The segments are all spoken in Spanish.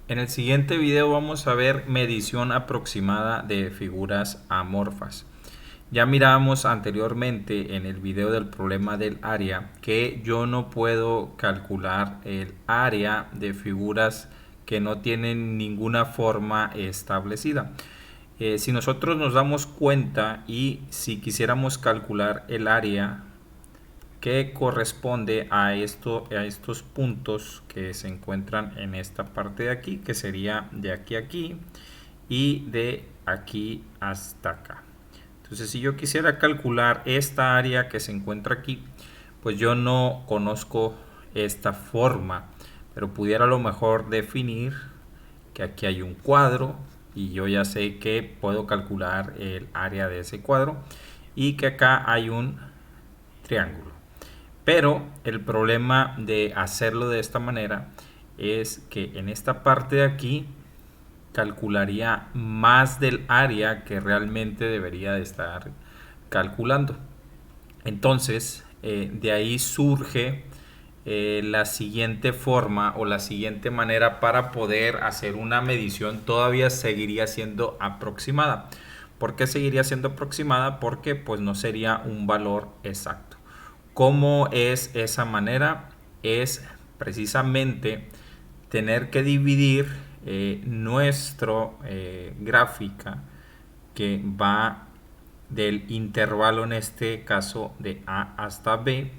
En el siguiente video vamos a ver medición aproximada de figuras amorfas. Ya miramos anteriormente en el video del problema del área que yo no puedo calcular el área de figuras que no tienen ninguna forma establecida. Si nosotros nos damos cuenta y si quisiéramos calcular el área que corresponde a estos puntos que se encuentran en esta parte de aquí, que sería de aquí a aquí y de aquí hasta acá. Entonces, si yo quisiera calcular esta área que se encuentra aquí, pues yo no conozco esta forma, pero pudiera a lo mejor definir que aquí hay un cuadro y yo ya sé que puedo calcular el área de ese cuadro y que acá hay un triángulo. Pero el problema de hacerlo de esta manera es que en esta parte de aquí calcularía más del área que realmente debería de estar calculando. Entonces, de ahí surge la siguiente forma o la siguiente manera para poder hacer una medición. Todavía seguiría siendo aproximada. ¿Por qué seguiría siendo aproximada? Porque pues no sería un valor exacto. ¿Cómo es esa manera? Es precisamente tener que dividir nuestro gráfica que va del intervalo, en este caso de A hasta B,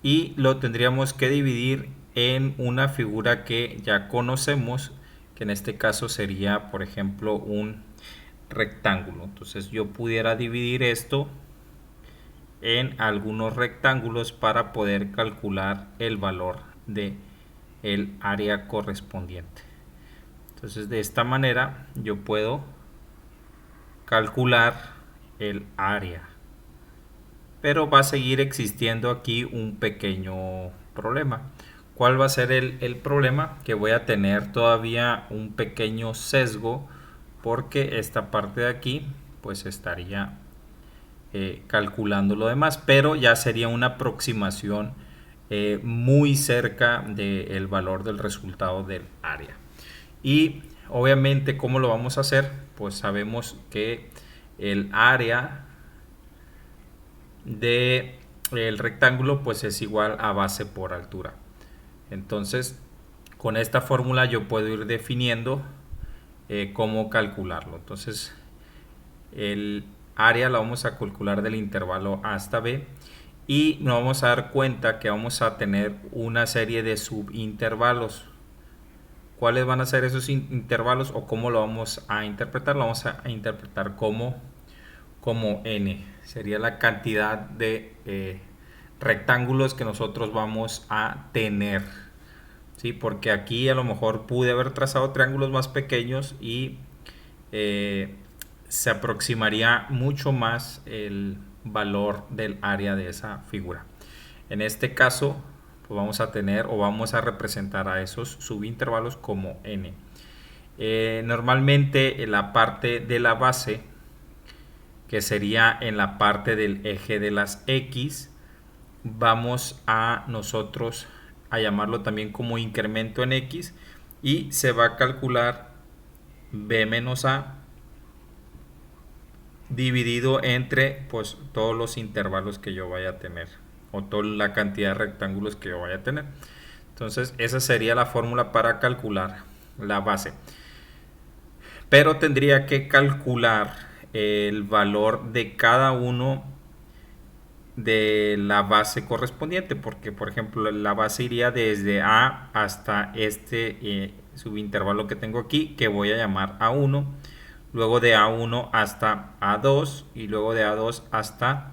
y lo tendríamos que dividir en una figura que ya conocemos, que en este caso sería, por ejemplo, un rectángulo. Entonces yo pudiera dividir esto en algunos rectángulos para poder calcular el valor de el área correspondiente. Entonces de esta manera yo puedo calcular el área, pero va a seguir existiendo aquí un pequeño problema. ¿Cuál va a ser el problema? Que voy a tener todavía un pequeño sesgo porque esta parte de aquí pues estaría calculando lo demás, pero ya sería una aproximación muy cerca del valor del resultado del área. Y obviamente, ¿cómo lo vamos a hacer? Pues sabemos que el área de el rectángulo pues es igual a base por altura. Entonces, con esta fórmula yo puedo ir definiendo cómo calcularlo. Entonces, el área la vamos a calcular del intervalo A hasta B y nos vamos a dar cuenta que vamos a tener una serie de subintervalos. ¿Cuáles van a ser esos intervalos o cómo lo vamos a interpretar? Lo vamos a interpretar como n. Sería la cantidad de rectángulos que nosotros vamos a tener. ¿Sí? Porque aquí a lo mejor pude haber trazado triángulos más pequeños y se aproximaría mucho más el valor del área de esa figura. En este caso, pues vamos a tener o vamos a representar a esos subintervalos como n. Normalmente en la parte de la base, que sería en la parte del eje de las x, vamos a nosotros a llamarlo también como incremento en x y se va a calcular b menos a dividido entre pues todos los intervalos que yo vaya a tener o toda la cantidad de rectángulos que yo vaya a tener. Entonces esa sería la fórmula para calcular la base, pero tendría que calcular el valor de cada uno de la base correspondiente, porque por ejemplo la base iría desde A hasta este subintervalo que tengo aquí, que voy a llamar A1, luego de A1 hasta A2 y luego de A2 hasta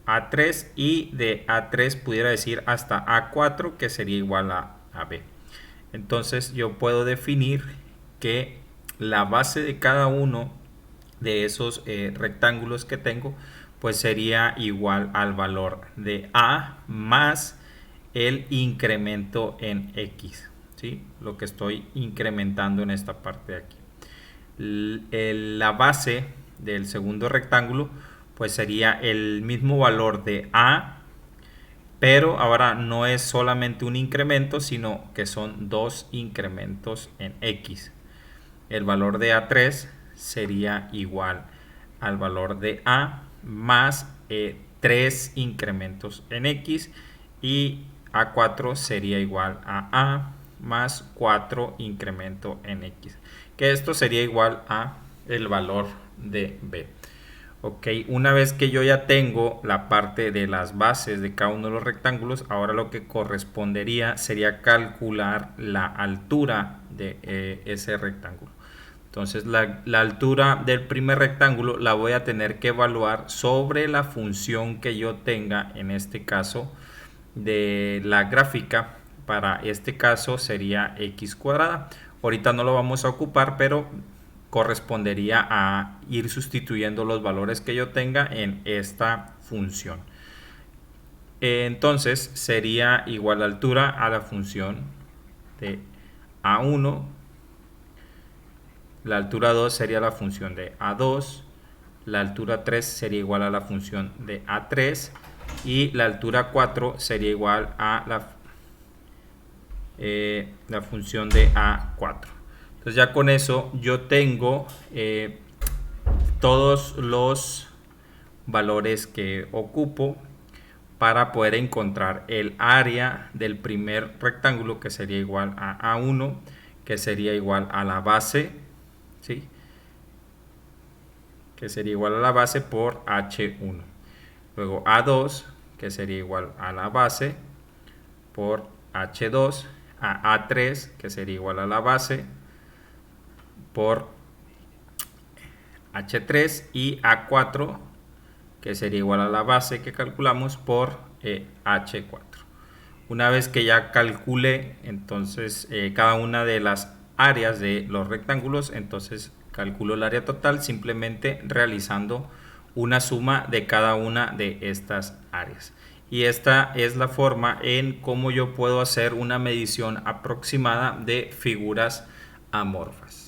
A3 y de A3 pudiera decir hasta A4, que sería igual a B. Entonces yo puedo definir que la base de cada uno de esos rectángulos que tengo pues sería igual al valor de A más el incremento en X, ¿sí? Lo que estoy incrementando en esta parte de aquí. La base del segundo rectángulo pues sería el mismo valor de A pero ahora no es solamente un incremento, sino que son dos incrementos en X. El valor de A3 sería igual al valor de A más 3 incrementos en X, y A4 sería igual a A más 4 incremento en X, que esto sería igual a el valor de B. Ok, una vez que yo ya tengo la parte de las bases de cada uno de los rectángulos, ahora lo que correspondería sería calcular la altura de ese rectángulo. Entonces la altura del primer rectángulo la voy a tener que evaluar sobre la función que yo tenga, en este caso de la gráfica. Para este caso sería x cuadrada. Ahorita no lo vamos a ocupar, pero correspondería a ir sustituyendo los valores que yo tenga en esta función. Entonces sería igual a altura a la función de A1, la altura 2 sería la función de A2, la altura 3 sería igual a la función de A3 y la altura 4 sería igual a la función de A4. Entonces ya con eso yo tengo todos los valores que ocupo para poder encontrar el área del primer rectángulo, que sería igual a A1, que sería igual a la base, ¿sí? Que sería igual a la base por H1. Luego A2, que sería igual a la base por H2, a A3, que sería igual a la base por H3, y A4, que sería igual a la base que calculamos por H4. Una vez que ya calcule entonces cada una de las áreas de los rectángulos, entonces calculo el área total simplemente realizando una suma de cada una de estas áreas. Y esta es la forma en cómo yo puedo hacer una medición aproximada de figuras amorfas.